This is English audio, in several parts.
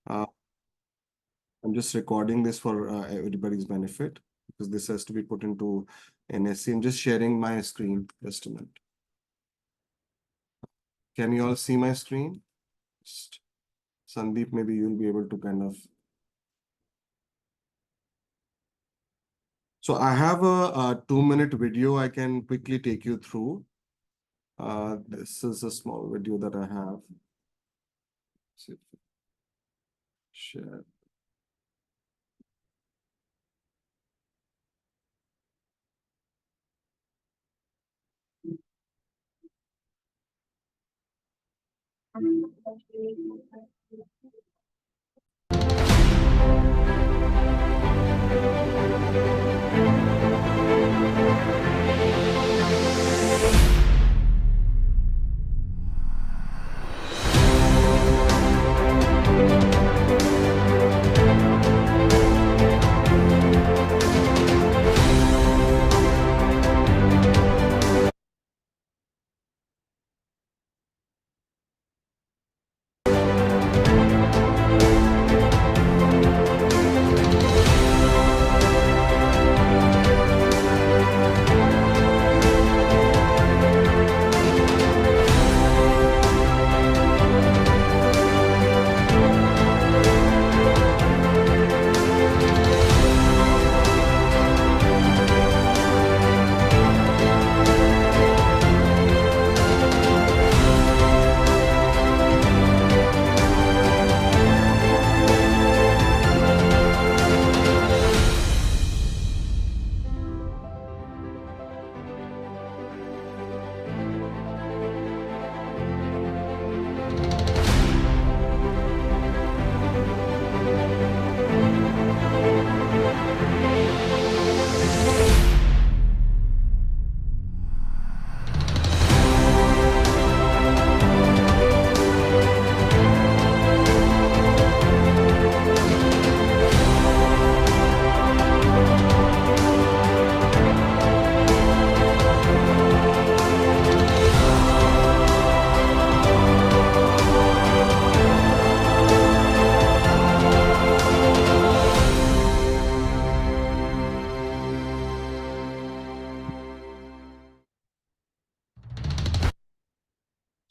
Uh, I'm just recording this for everybody's benefit because this has to be put into NSC. I'm just sharing my screen. Just a minute. Can you all see my screen? Just, Sandeep, maybe you'll be able to kind of. So I have a 2-minute video I can quickly take you through. This is a small video that I have. Share.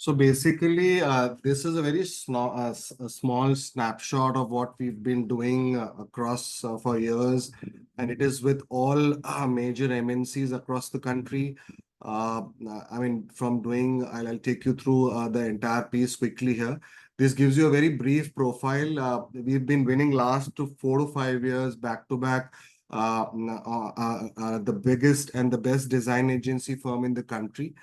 So basically, this is a very a small snapshot of what we've been doing across for years, and it is with all major MNCs across the country. I mean, from doing, I'll take you through the entire piece quickly here. This gives you a very brief profile. We've been winning last to 4 to 5 years back to back. The biggest and the best design agency firm in the country.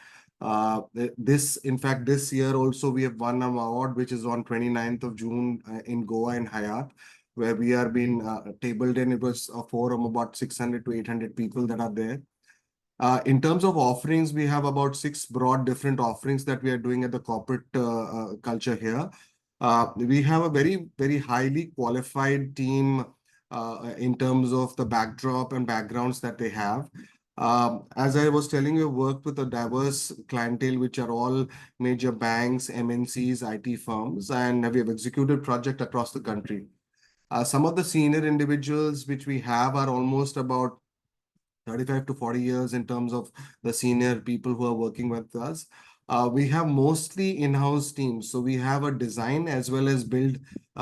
In fact, this year also we have won an award, which is on 29th of June in Goa in Hyatt, where we are being tabled in. It was a forum about 600 to 800 people that are there. In terms of offerings, we have about 6 broad different offerings that we are doing at the corporate culture here. We have a very, very highly qualified team in terms of the backdrop and backgrounds that they have. As I was telling you, worked with a diverse clientele, which are all major banks, MNCs, IT firms, and we have executed projects across the country. Some of the senior individuals which we have are almost about 35 to 40 years in terms of the senior people who are working with us. We have mostly in-house teams. So we have a design as well as build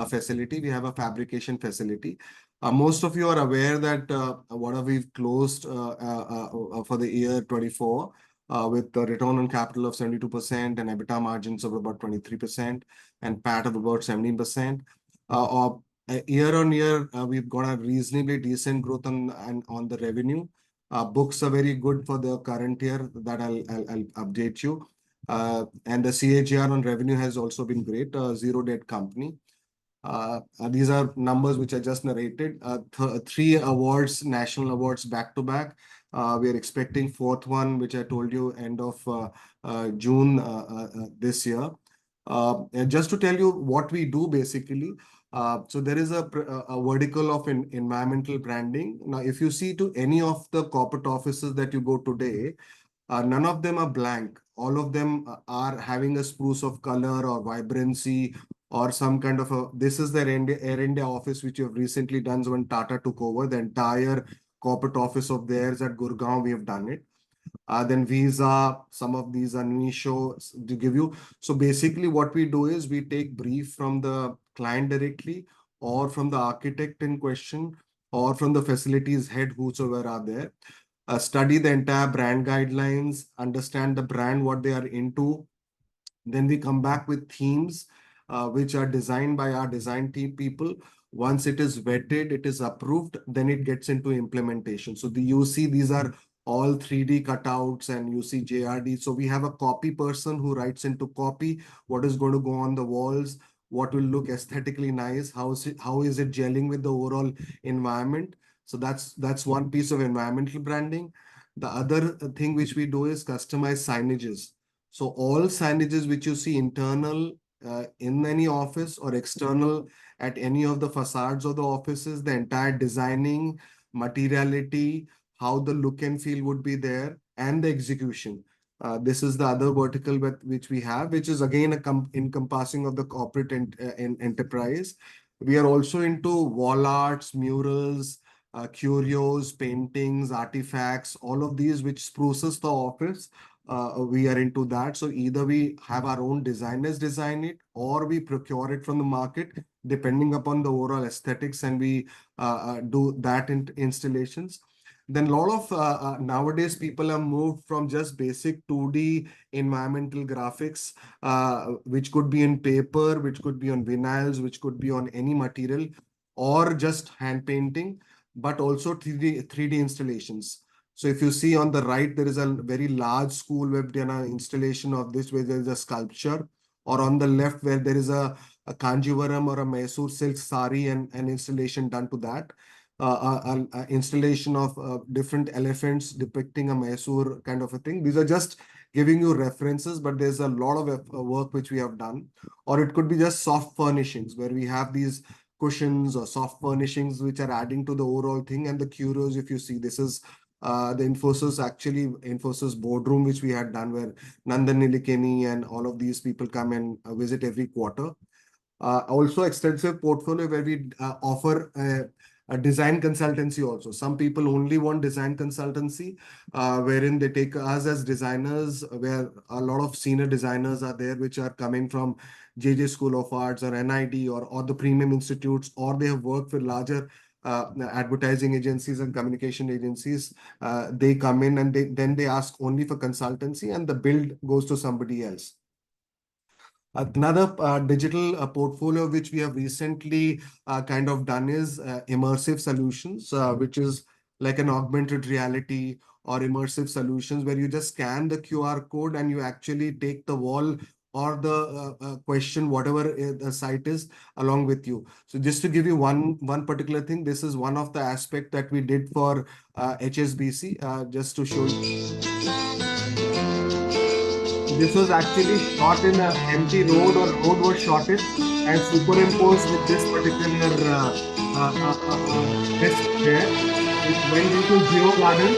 facility. We have a fabrication facility. Most of you are aware that what have we've closed for the year 24 with the return on capital of 72% and EBITDA margins of about 23% and PAT of about 17%. Year on year, we've got a reasonably decent growth on the revenue. Books are very good for the current year that I'll update you. And the CAGR on revenue has also been great, zero debt company. These are numbers which I just narrated. 3 awards, national awards back to back. We are expecting 4th one, which I told you end of June this year. And just to tell you what we do basically, so there is a vertical of environmental branding. Now, if you see to any of the corporate offices that you go today, none of them are blank. All of them are having a spruce of color or vibrancy or some kind of a, this is the Air India office, which you have recently done when Tata took over. The entire corporate office of theirs at Gurgaon, we have done it. Then Visa, some of these are niche to give you. So basically what we do is we take brief from the client directly, or from the architect in question, or from the facilities head, whosoever are there. Study the entire brand guidelines, understand the brand, what they are into. Then we come back with themes which are designed by our design team people. Once it is vetted, it is approved, then it gets into implementation. So you see these are all 3D cutouts, and you see JRD. So we have a copy person who writes into copy what is going to go on the walls, what will look aesthetically nice, how is it gelling with the overall environment. So that's one piece of environmental branding. The other thing which we do is customize signages. So all signages which you see internal in any office or external at any of the facades of the offices, the entire designing, materiality, how the look and feel would be there, and the execution. This is the other vertical which we have, which is again encompassing of the corporate enterprise. We are also into wall arts, murals, curios, paintings, artifacts, all of these which spruces the office. We are into that. So either we have our own designers design it, or we procure it from the market, depending upon the overall aesthetics, and we do that in installations. Then a lot of nowadays people have moved from just basic 2D environmental graphics, which could be in paper, which could be on vinyls, which could be on any material, or just hand painting, but also 3D installations. So if you see on the right, there is a very large school web dinner installation of this, where there is a sculpture, or on the left where there is a Kanjivaram or a Mysore silk sari, and an installation done to that. Installation of different elephants depicting a Mysore kind of a thing. These are just giving you references, but there's a lot of work which we have done. Or it could be just soft furnishings, where we have these cushions or soft furnishings which are adding to the overall thing. And the curios, if you see, this is the Infosys boardroom, which we had done, where Nandan Nilekani and all of these people come and visit every quarter. Also extensive portfolio where we offer a design consultancy also. Some people only want design consultancy, wherein they take us as designers, where a lot of senior designers are there, which are coming from JJ School of Arts or NID, or the premium institutes, or they have worked with larger advertising agencies and communication agencies. They come in and then they ask only for consultancy, and the build goes to somebody else. Another digital portfolio which we have recently kind of done is immersive solutions, which is like an augmented reality or immersive solutions, where you just scan the QR code and you actually take the wall or the question, whatever the site is, along with you. So just to give you one particular thing, this is one of the aspect that we did for HSBC, just to show you. This was actually shot in an empty road, or road was shotted and superimposed with this particular disc here. It went into Geo Gardens,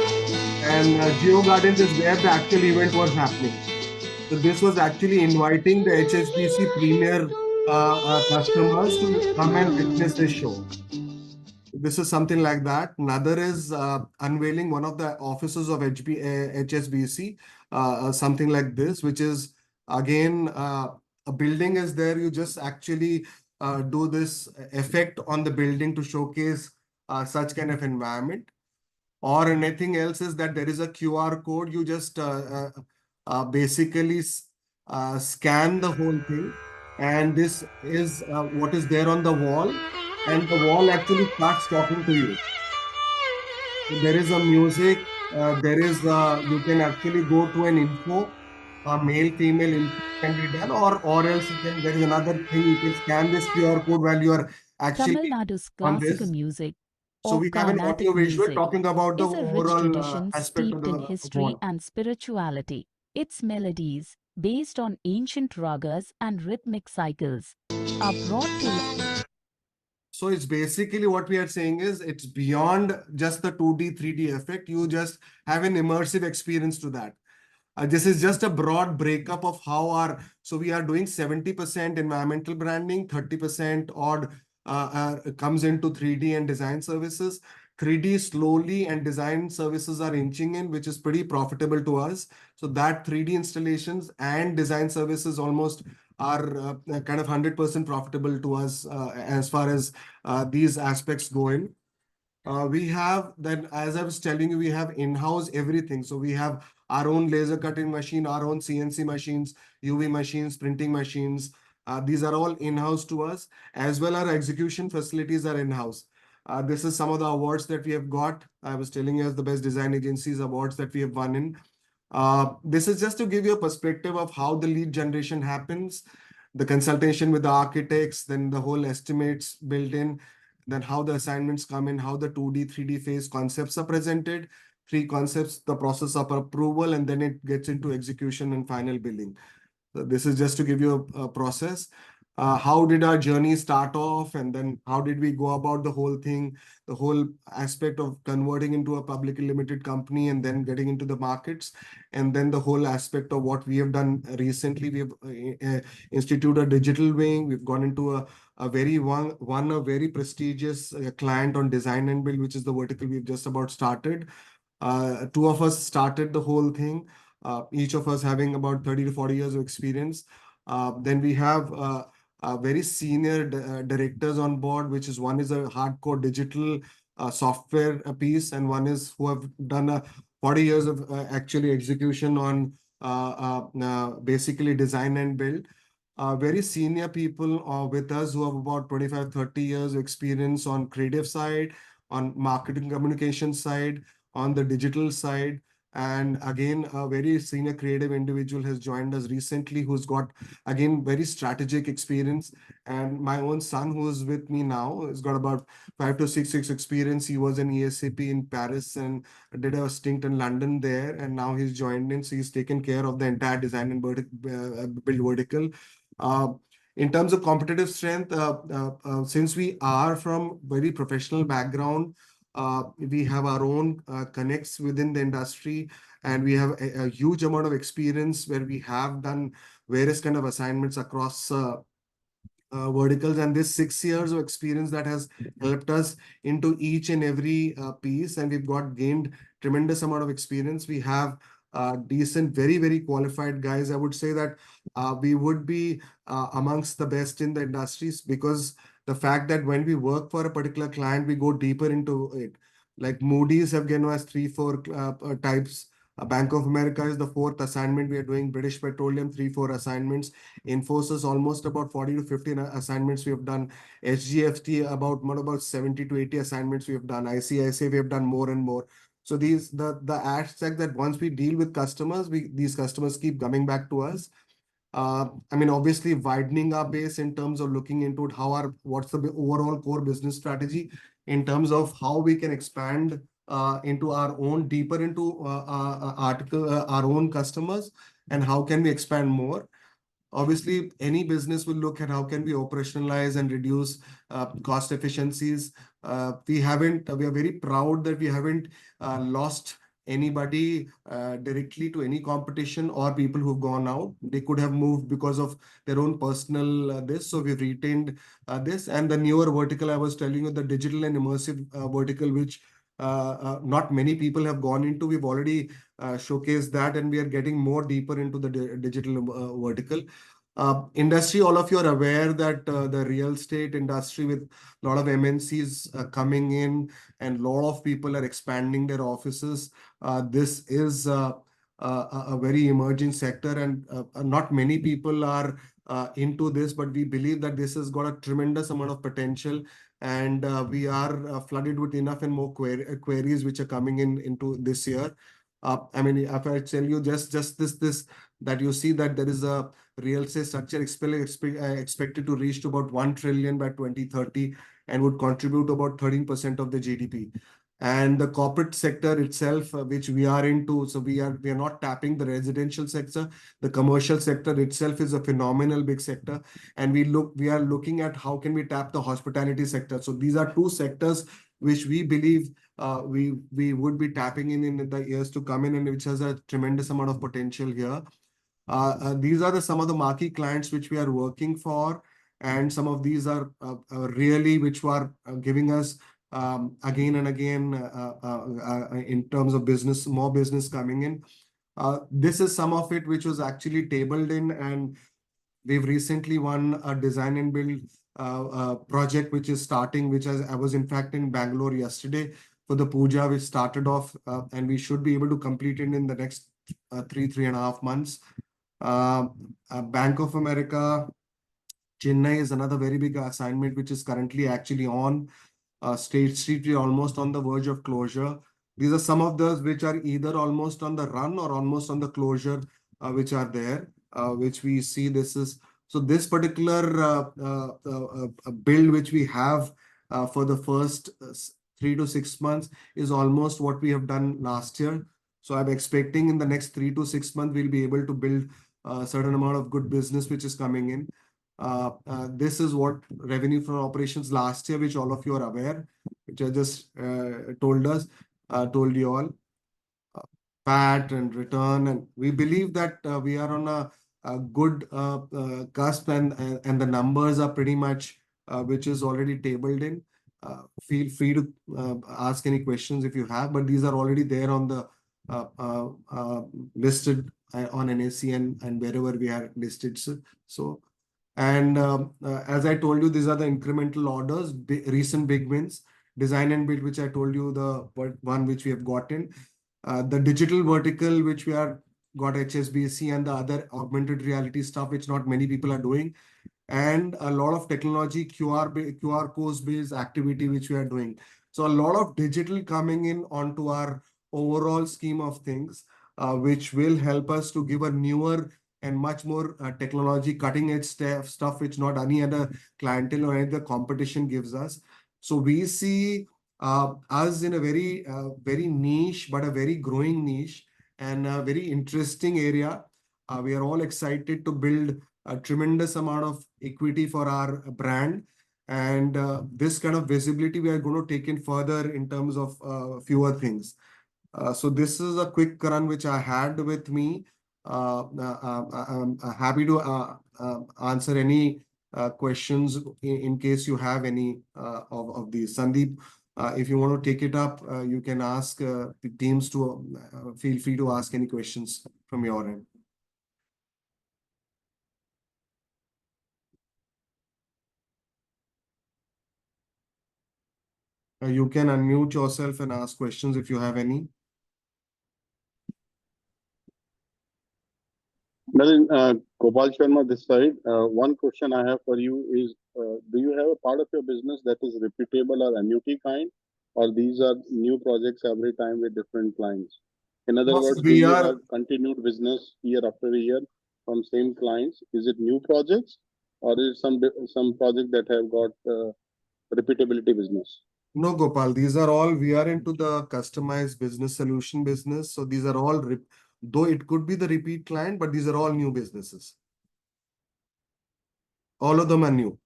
and Geo Gardens is where the actual event was happening. So this was actually inviting the HSBC premier customers to come and witness this show. This is something like that. Another is unveiling one of the offices of HSBC, something like this, which is again a building is there. You just actually do this effect on the building to showcase such kind of environment. Or anything else is that there is a QR code. You just basically scan the whole thing, and this is what is there on the wall, and the wall actually starts talking to you. There is a music, there is you can actually go to an info, a male female info can be done, or else there is another thing, you can scan this QR code while you are Tamil actually Nadu's on classical this. music So or we have an audio Carnatic visual music talking about the is a rich overall tradition aspect of steeped in the history wall. and spirituality. Its melodies, based on ancient ragas and rhythmic cycles, are brought to So it's basically what we are saying is it's beyond just the 2D, 3D effect. You just have an immersive experience to that. This is just a broad breakup of how our, so we are doing 70% environmental branding, 30% odd comes into 3D and design services. 3D slowly and design services are inching in, which is pretty profitable to us. So that 3D installations and design services almost are kind of 100% profitable to us as far as these aspects go in. We have then, as I was telling you, we have in-house everything. So we have our own laser cutting machine, our own CNC machines, UV machines, printing machines. These are all in-house to us, as well our execution facilities are in-house. This is some of the awards that we have got. I was telling you as the best design agencies awards that we have won in. This is just to give you a perspective of how the lead generation happens, the consultation with the architects, then the whole estimates built in, then how the assignments come in, how the 2D, 3D phase concepts are presented, three concepts, the process of approval, and then it gets into execution and final billing. So this is just to give you a process. How did our journey start off, and then how did we go about the whole thing, the whole aspect of converting into a publicly limited company and then getting into the markets, and then the whole aspect of what we have done recently. We have instituted a digital wing. We've gone into a very one a very prestigious client on design and build, which is the vertical we've just about started. Two of us started the whole thing, each of us having about 30 to 40 years of experience. Then we have very senior directors on board, which is one is a hardcore digital software piece, and one is who have done 40 years of actually execution on basically design and build. Very senior people with us who have about 25, 30 years of experience on creative side, on marketing communication side, on the digital side. And again, a very senior creative individual has joined us recently who's got, again, very strategic experience. And my own son, who is with me now, has got about 5 to 6 years experience. He was an ESAP in Paris and did a stint in London there. And now he's joined in. So he's taken care of the entire design and build vertical. Uh, in terms of competitive strength, since we are from very professional background, we have our own connects within the industry, and we have a huge amount of experience where we have done various kind of assignments across verticals, and this 6 years of experience that has helped us into each and every piece, and we've got gained tremendous amount of experience. We have decent, very, very qualified guys. I would say that we would be amongst the best in the industries, because the fact that when we work for a particular client, we go deeper into it. Like Moody's have given us three, four types. Bank of America is the fourth assignment we are doing. British Petroleum, three, four assignments. Infosys, almost about 40 to 50 assignments we have done. HGFT, about 70 to 80 assignments we have done. ICICI, we have done more and more. So these the aspect that once we deal with customers, these customers keep coming back to us. I mean, obviously widening our base in terms of looking into what's the overall core business strategy in terms of how we can expand into our own deeper into our own customers, and how can we expand more. Obviously, any business will look at how can we operationalize and reduce cost efficiencies. We are very proud that we haven't lost anybody directly to any competition or people who've gone out. They could have moved because of their own personal this. So we've retained this. And the newer vertical, I was telling you, the digital and immersive vertical, which not many people have gone into. We've already showcased that, and we are getting more deeper into the digital vertical. Industry, all of you are aware that the real estate industry with a lot of MNCs coming in, and a lot of people are expanding their offices. This is a very emerging sector, and not many people are into this, but we believe that this has got a tremendous amount of potential, and we are flooded with enough and more queries which are coming in into this year. I mean, if I tell you just this that you see that there is a real estate structure expected to reach to about 1 trillion by 2030, and would contribute about 13% of the GDP. And the corporate sector itself, which we are into, so we are not tapping the residential sector. The commercial sector itself is a phenomenal big sector, and we are looking at how can we tap the hospitality sector. So these are two sectors which we believe we would be tapping in the years to come in, and which has a tremendous amount of potential here. These are some of the marquee clients which we are working for, and some of these are really which were giving us again and again in terms of business, more business coming in. This is some of it which was actually tabled in, and we've recently won a design and build project which is starting, I was in fact in Bangalore yesterday for the puja, which started off, and we should be able to complete it in the next 3.5 months. Uh, Bank of America, Chennai is another very big assignment which is currently actually on State Street. We're almost on the verge of closure. These are some of those which are either almost on the run or almost on the closure, which are there, which we see. This particular build which we have for the first 3 to 6 months is almost what we have done last year. So I'm expecting in the next 3 to 6 months we'll be able to build a certain amount of good business which is coming in. This is what revenue from operations last year, which all of you are aware, which I just told you all. PAT and return, and we believe that we are on a good cusp, and the numbers are pretty much which is already tabled in. Feel free to ask any questions if you have, but these are already there on the listed on NSE and wherever we are listed. So and as I told you, these are the incremental orders, recent big wins, design and build, which I told you, the one which we have gotten. The digital vertical, which we are got HSBC and the other augmented reality stuff, which not many people are doing, and a lot of technology QR codes based activity which we are doing. So a lot of digital coming in onto our overall scheme of things, which will help us to give a newer and much more technology cutting edge stuff which not any other clientele or any other competition gives us. So we see us in a very niche but a very growing niche and a very interesting area. We are all excited to build a tremendous amount of equity for our brand, and this kind of visibility we are going to take in further in terms of fewer things. So this is a quick run which I had with me. I'm happy to answer any questions in case you have any of these. Sandeep, if you want to take it up, you can ask the teams to feel free to ask any questions from your end. You can unmute yourself and ask questions if you have any. Nalin, Gopal Sharma this side. One question I have for you is, do you have a part of your business that is repeatable or annuity kind, or these are new projects every time with different clients? In other Yes, words, do we you are. have continued business year after year from same clients? Is it new projects, or is it some project that have got repeatability business? No, Gopal, these are all, we are into the customized business solution business. So these are all, though it could be the repeat client, but these are all new businesses. All of them are new.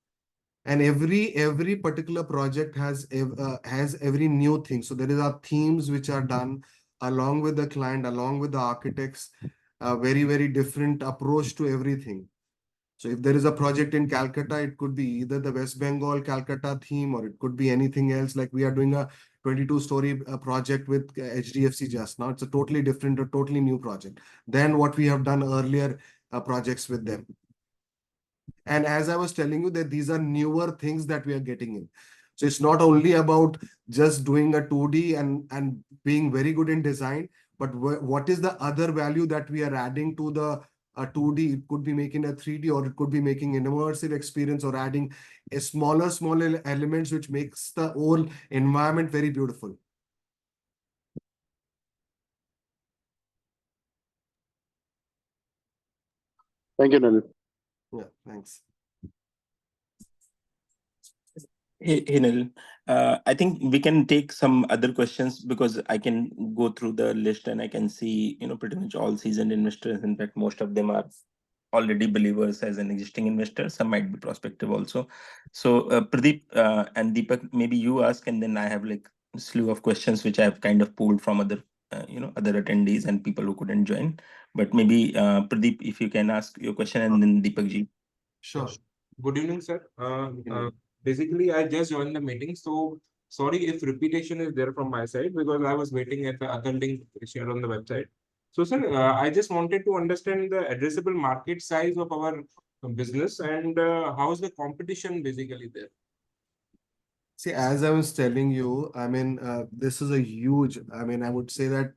And every particular project has every new thing. So there is our themes which are done along with the client, along with the architects, a very different approach to everything. So if there is a project in Calcutta, it could be either the West Bengal Calcutta theme, or it could be anything else. Like we are doing a 22-story project with HDFC just now. It's a totally different, a totally new project than what we have done earlier projects with them. And as I was telling you, that these are newer things that we are getting in. So it's not only about just doing a 2D and being very good in design, but what is the other value that we are adding to the 2D? It could be making a 3D, or it could be making an immersive experience, or adding a smaller elements which makes the whole environment very beautiful. Thank you, Nalin. Yeah, thanks. Hey Nil, I think we can take some other questions because I can go through the list and I can see, pretty much all seasoned investors. In fact, most of them are already believers as an existing investor. Some might be prospective also. So, Pradeep and Deepak, maybe you ask, and then I have like a slew of questions which I have kind of pulled from other, other attendees and people who couldn't join. But maybe Pradeep, if you can ask your question, and then Deepak ji. Sure. Good evening, sir. Basically, I just joined the meeting, so sorry if repetition is there from my side because I was waiting at the other link shared on the website. So, sir, I just wanted to understand the addressable market size of our business and how is the competition basically there? See, as I was telling you, I mean, this is a huge, I mean, I would say that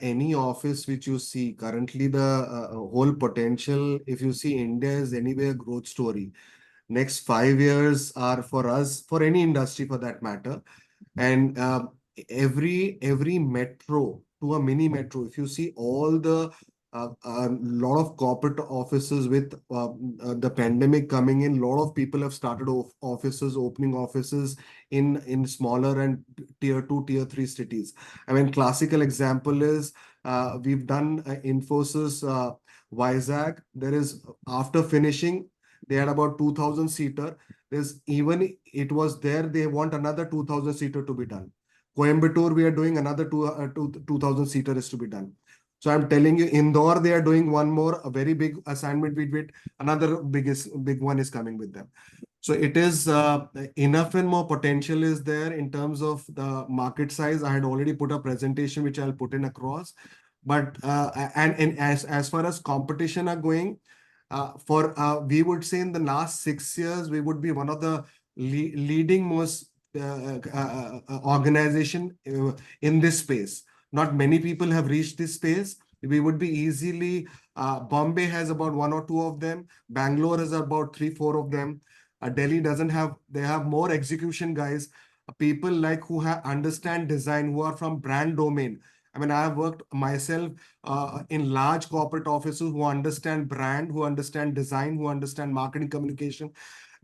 any office which you see currently, the whole potential, if you see India is anyway a growth story. Next 5 years are for us, for any industry for that matter. And every metro to a mini metro, if you see all the lot of corporate offices with the pandemic coming in, lot of people have started offices, opening offices in smaller and tier 2, tier 3 cities. I mean, classical example is we've done Infosys Vizag. There is, after finishing, they had about 2000 seater. There's even it was there, they want another 2000 seater to be done. Coimbatore, we are doing another 2000 seater is to be done. So I'm telling you, Indore, they are doing one more, a very big assignment with another big one is coming with them. So it is enough and more potential is there in terms of the market size. I had already put a presentation which I'll put in across. But and as far as competition are going, for we would say in the last 6 years, we would be one of the leading most organization in this space. Not many people have reached this space. We would be easily, Bombay has about one or two of them. Bangalore has about three, four of them. Delhi doesn't have, they have more execution guys, people like who understand design, who are from brand domain. I mean, I have worked myself in large corporate offices who understand brand, who understand design, who understand marketing communication.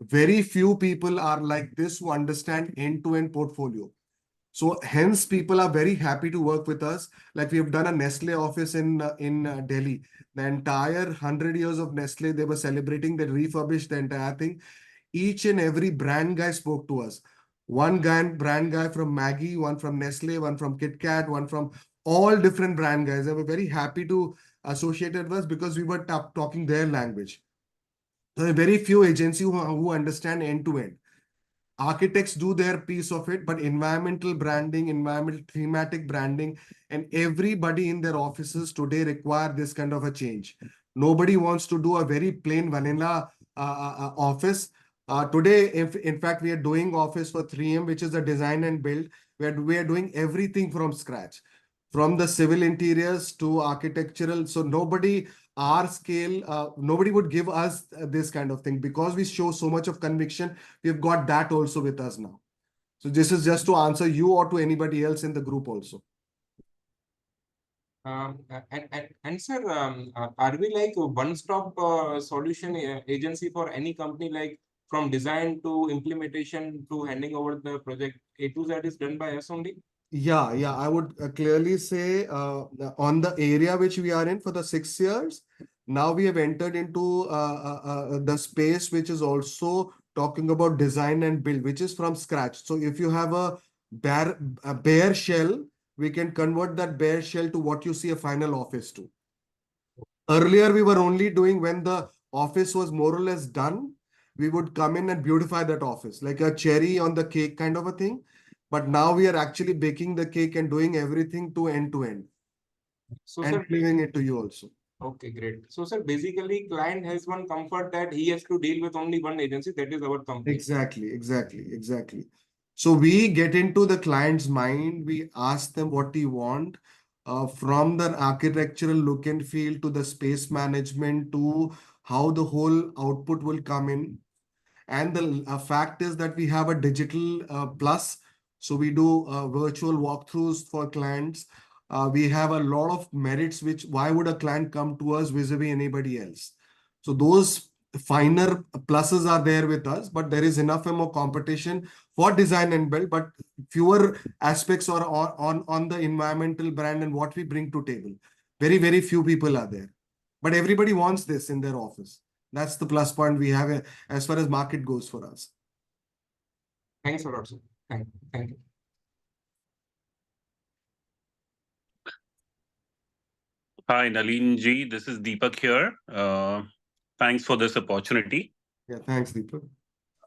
Very few people are like this who understand end-to-end portfolio. So hence people are very happy to work with us. Like we have done a Nestle office in Delhi. The entire 100 years of Nestle, they were celebrating, they refurbished the entire thing. Each and every brand guy spoke to us. One guy, brand guy from Maggie, one from Nestle, one from Kit Kat, one from all different brand guys. They were very happy to associate with us because we were talking their language. There are very few agencies who understand end to end. Architects do their piece of it, but environmental branding, environmental thematic branding, and everybody in their offices today require this kind of a change. Nobody wants to do a very plain vanilla office. Today, if in fact, we are doing office for 3M, which is a design and build. We are doing everything from scratch, from the civil interiors to architectural. So nobody, our scale, nobody would give us this kind of thing because we show so much of conviction. We've got that also with us now. So this is just to answer you or to anybody else in the group also. And sir, are we like a one-stop solution agency for any company, like from design to implementation to handing over the project, A to Z is done by us only? Yeah, I would clearly say on the area which we are in for the 6 years, now we have entered into the space which is also talking about design and build, which is from scratch. So if you have a bare shell, we can convert that bare shell to what you see a final office to. Earlier, we were only doing when the office was more or less done, we would come in and beautify that office, like a cherry on the cake kind of a thing. But now we are actually baking the cake and doing everything to end So, and sir, giving it to you also. okay, great. So, sir, basically, client has one comfort that he has to deal with only one agency, that is our company. Exactly. So we get into the client's mind, we ask them what do you want, from the architectural look and feel to the space management to how the whole output will come in. And the fact is that we have a digital plus. So we do virtual walkthroughs for clients. We have a lot of merits, which why would a client come to us vis-a-vis anybody else? So those finer pluses are there with us, but there is enough and more competition for design and build, but fewer aspects are on the environmental brand and what we bring to table. Very, very few people are there. But everybody wants this in their office. That's the plus point we have as far as market goes for us. Thanks a lot, sir. Thank you. Hi, Nalin ji. This is Deepak here. Thanks for this opportunity. Yeah, thanks, Deepak.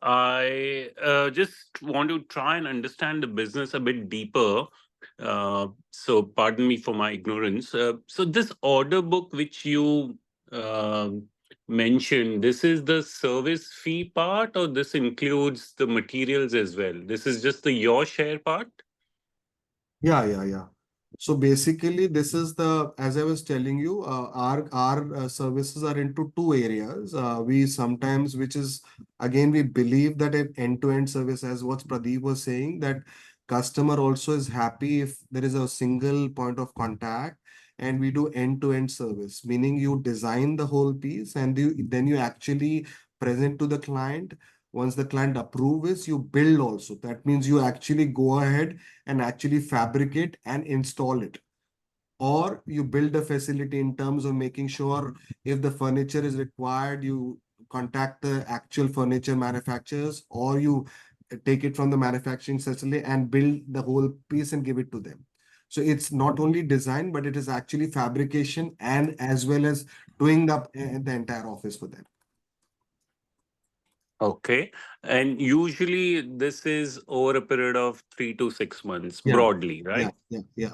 I just want to try and understand the business a bit deeper. So, pardon me for my ignorance. So, this order book which you mentioned, this is the service fee part, or this includes the materials as well? This is just the your share part? Yeah. So basically, this is as I was telling you, our services are into two areas. We sometimes, which is again, we believe that an end-to-end service, as what Pradeep was saying, that customer also is happy if there is a single point of contact, and we do end-to-end service, meaning you design the whole piece and then you actually present to the client. Once the client approves, you build also. That means you actually go ahead and actually fabricate and install it, or you build a facility in terms of making sure if the furniture is required, you contact the actual furniture manufacturers, or you take it from the manufacturing facility and build the whole piece and give it to them. So it's not only design, but it is actually fabrication and as well as doing up the entire office for them. Okay. And usually this is over a period of 3 to 6 months, Yeah, broadly, right? yeah.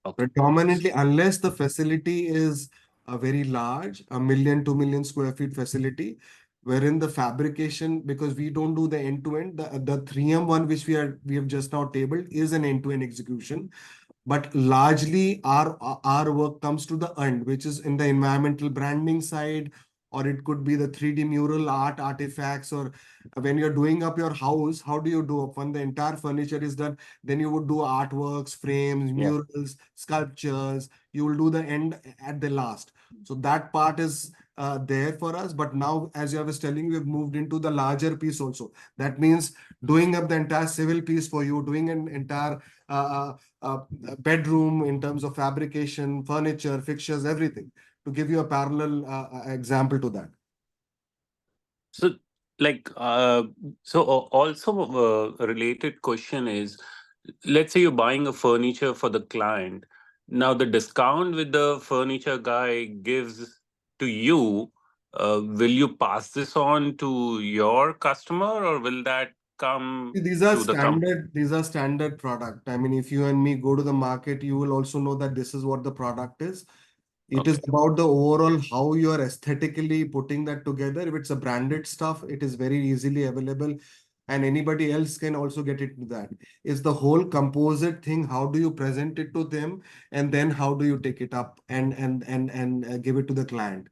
Okay. Predominantly, unless the facility is a very large, 1 million, 2 million square feet facility, wherein the fabrication, because we don't do the end-to-end, the 3M one, which we have just now tabled, is an end-to-end execution. But largely our work comes to the end, which is in the environmental branding side, or it could be the 3D mural art artifacts, or when you're doing up your house, how do you do up? When the entire furniture is done, then you would do artworks, frames, Yeah. murals, sculptures. You will do the end at the last. So that part is there for us. But now, as I was telling you, we've moved into the larger piece also. That means doing up the entire civil piece for you, doing an entire bedroom in terms of fabrication, furniture, fixtures, everything, to give you a parallel example to that. So, like, also a related question is, let's say you're buying a furniture for the client. Now, the discount with the furniture guy gives to you, will you pass this on to your customer, or will that come to the company? These are standard product. I mean, if you and me go to the market, you will also know that this is what the product is. It is Okay. about the overall how you are aesthetically putting that together. If it's a branded stuff, it is very easily available, and anybody else can also get it to that. It's the whole composite thing. How do you present it to them, and then how do you take it up and give it to the client?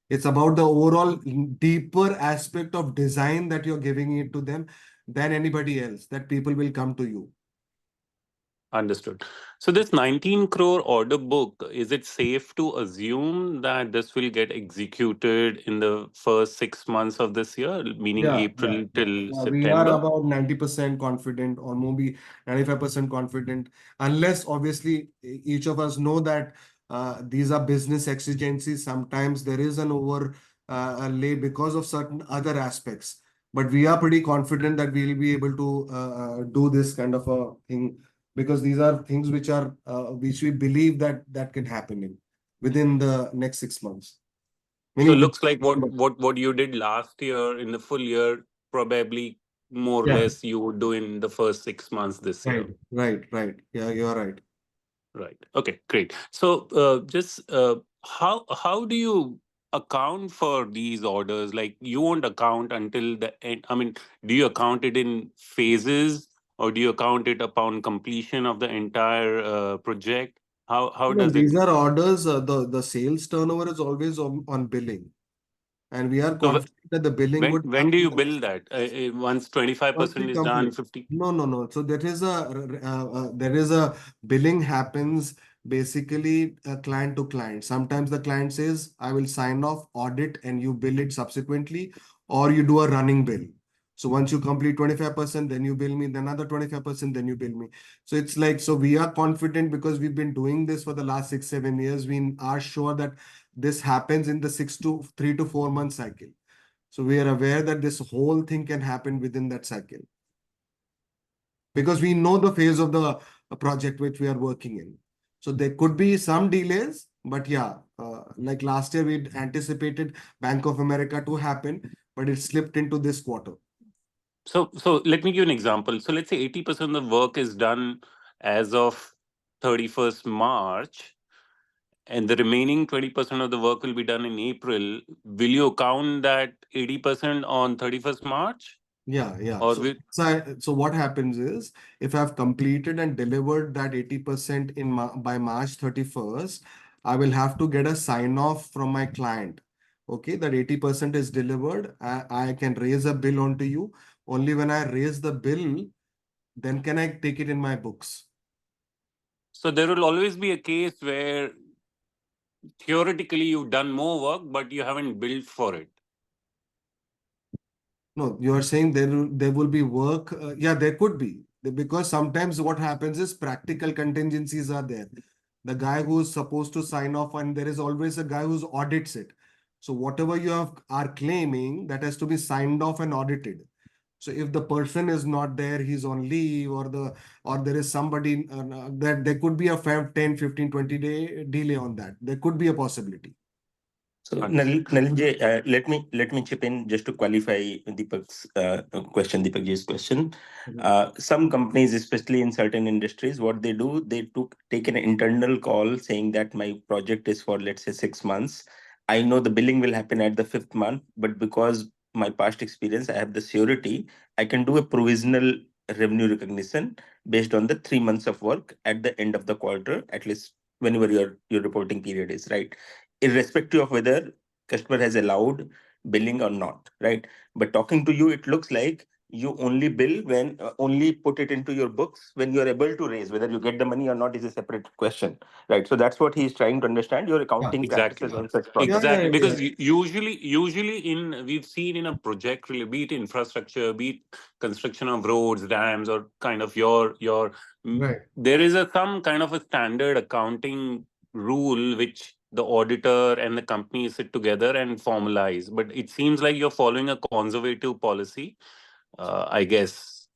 It's about the overall deeper aspect of design that you're giving it to them than anybody else, that people will come to you. Understood. So this 19 crore order book, is it safe to assume that this will get executed in the first 6 months of this year, meaning April till We are September? about 90% confident, or maybe 95% confident, unless obviously each of us know that these are business exigencies. Sometimes there is an over lay because of certain other aspects. But we are pretty confident that we will be able to do this kind of a thing, because these are things which we believe that can happen within the next 6 months. So Meaning, looks like what you did last year in the full year, probably more or yeah, less you would do in the first 6 months this year. right. Yeah, you are right. Right. Okay, great. So just how do you account for these orders? Like you won't account until the end. I mean, do you account it in phases, or do you account it upon completion of the entire project? How No, does it? these are orders. The sales turnover is always on billing, and we are So confident that the billing would when do you happen. bill that? Once 25% Only is done, complete. 50. No. So there is a billing happens basically client to client. Sometimes the client says, I will sign off, audit, and you bill it subsequently, or you do a running bill. So once you complete 25%, then you bill me, then another 25%, then you bill me. So it's like, so we are confident because we've been doing this for the last 6-7 years. We are sure that this happens in the 3 to 4 month cycle. So we are aware that this whole thing can happen within that cycle, because we know the phase of the project which we are working in. So there could be some delays, but yeah, like last year we anticipated Bank of America to happen, but it slipped into this quarter. So let me give you an example. So let's say 80% of the work is done as of 31st March, and the remaining 20% of the work will be done in April. Will you count that 80% on 31st March? Yeah. Or So what happens is, if I've completed and delivered that 80% by March 31st, I will have to get a sign off from my client. Okay, that 80% is delivered. I can raise a bill onto you. Only when I raise the bill, then can I take it in my books. So there will always be a case where theoretically you've done more work, but you haven't billed for it. No, you are saying there will be work. Yeah, there could be, because sometimes what happens is practical contingencies are there. The guy who's supposed to sign off, and there is always a guy who's audits it. So whatever you are claiming, that has to be signed off and audited. So if the person is not there, he's on leave, or there is somebody that there could be a 10, 15, 20-day delay on that. There could be a possibility. So Nalinjay, let me chip in just to qualify Deepak's question, Deepakji's question. Some companies, especially in certain industries, what they do, they take an internal call saying that my project is for, let's say, 6 months. I know the billing will happen at the fifth month, but because my past experience, I have the surety, I can do a provisional revenue recognition based on the 3 months of work at the end of the quarter, at least whenever your reporting period is, right? Irrespective of whether customer has allowed billing or not, right? But talking to you, it looks like you only bill when only put it into your books when you are able to raise. Whether you get the money or not is a separate question, right? So that's what he's trying to understand, your accounting practices on such projects. Exactly, because usually in we've seen in a project, really, be it infrastructure, be it construction of roads, dams, or kind of Right. there is some kind of a standard accounting rule which the auditor and the company sit together and formalize. But it seems like you're following a conservative policy, I guess.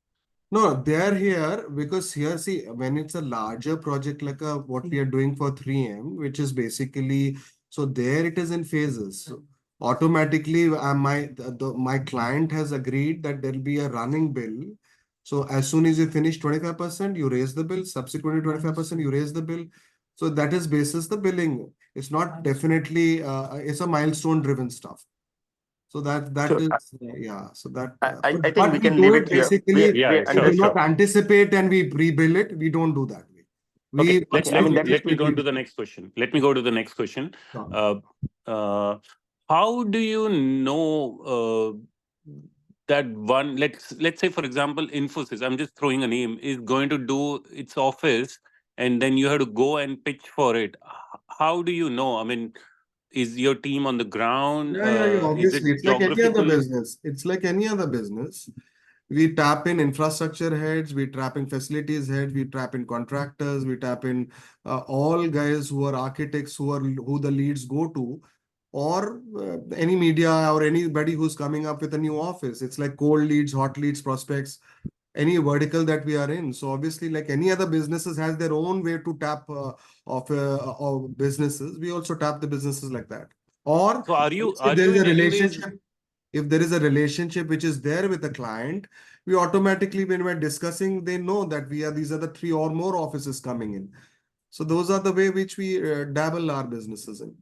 No, they are here because here, see, when it's a larger project like what we are doing for 3M, which is basically, so there it is in phases. So automatically, my client has agreed that there'll be a running bill. So as soon as you finish 25%, you raise the bill. Subsequently, 25%, you raise the bill. So that is basis the billing. It's not definitely, it's a milestone driven stuff. So that Sure. is, yeah. So that, I think but we we can do leave it it here. basically. We do not Sure. anticipate and we rebill it. We don't do that way. Okay, We let me go to the next question. Let me go to the next question. Sure. How do you know that one? Let's say, for example, Infosys. I'm just throwing a name, is going to do its office, and then you have to go and pitch for it. How do you know? I mean, is your team on the ground? Yeah. Is it Obviously, it's like any other geographical? business. It's like any other business. We tap in infrastructure heads, we tap in facilities heads, we tap in contractors, we tap in all guys who are architects, who the leads go to, or any media or anybody who's coming up with a new office. It's like cold leads, hot leads, prospects, any vertical that we are in. So obviously, like any other businesses has their own way to tap of businesses. We also tap the businesses like that. Or So if are there you is a in any ways? relationship, if there is a relationship which is there with the client, we automatically, when we're discussing, they know that these are the 3 or more offices coming in. So those are the way which we dabble our businesses in.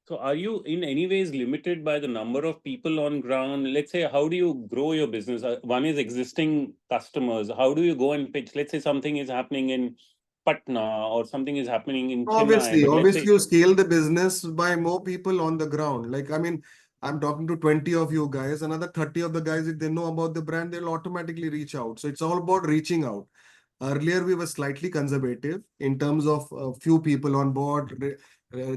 So are you in any ways limited by the number of people on ground? Let's say, how do you grow your business? One is existing customers. How do you go and pitch? Let's say something is happening in Patna or something is happening in Chennai, Obviously, but let's obviously, say, you scale the business by more people on the ground. Like, I mean, I'm talking to 20 of you guys, another 30 of the guys, if they know about the brand, they'll automatically reach out. So it's all about reaching out. Earlier, we were slightly conservative in terms of few people on board,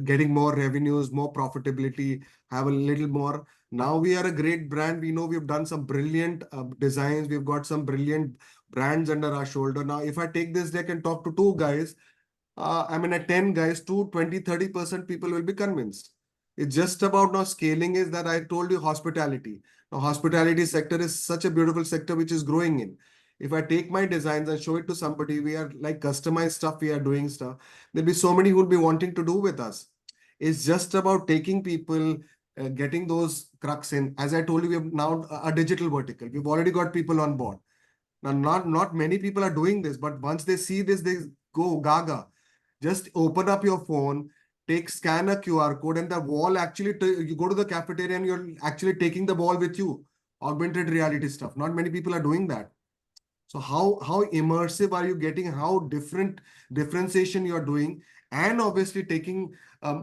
getting more revenues, more profitability, have a little more. Now we are a great brand. We know we've done some brilliant designs. We've got some brilliant brands under our shoulder. Now, if I take this deck and talk to two guys, I mean, at 10 guys, to 20, 30% people will be convinced. It's just about now scaling is that I told you hospitality. Now, hospitality sector is such a beautiful sector which is growing in. If I take my designs and show it to somebody, we are like customized stuff, we are doing stuff. There'll be so many who will be wanting to do with us. It's just about taking people, getting those crux in. As I told you, we have now a digital vertical. We've already got people on board. Now, not many people are doing this, but once they see this, they go gaga. Just open up your phone, scan a QR code, and the wall actually, you go to the cafeteria and you're actually taking the ball with you. Augmented reality stuff. Not many people are doing that. So how immersive are you getting? How different differentiation you are doing, and obviously taking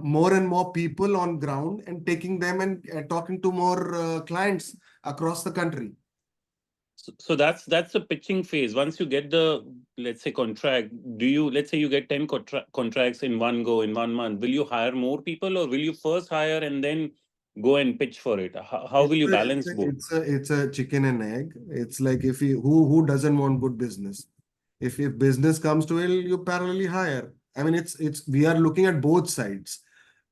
more and more people on ground and taking them and talking to more clients across the country. So that's the pitching phase. Once you get the, let's say, contract, do you, let's say you get 10 contracts in one go in 1 month, will you hire more people, or will you first hire and then go and pitch for it? How will you balance both? It's a chicken and egg. It's like if you who doesn't want good business? If business comes to it, you parallelly hire. I mean, it's we are looking at both sides.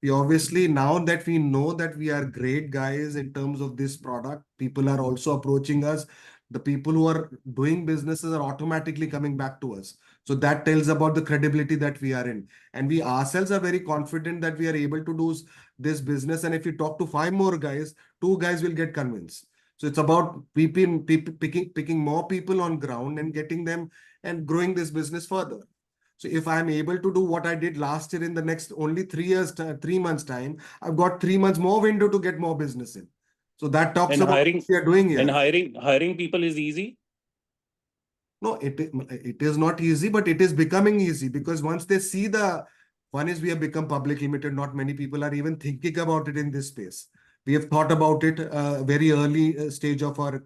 We obviously, now that we know that we are great guys in terms of this product, people are also approaching us. The people who are doing businesses are automatically coming back to us. So that tells about the credibility that we are in. And we ourselves are very confident that we are able to do this business. And if you talk to five more guys, two guys will get convinced. So it's about picking more people on ground and getting them and growing this business further. So if I'm able to do what I did last year in the next only 3 years, 3 months time, I've got 3 months more window to get more business in. So that talks And about hiring what we are doing here. and hiring people is easy. No, it is not easy, but it is becoming easy because once they see one is we have become public limited. Not many people are even thinking about it in this space. We have thought about it very early stage of our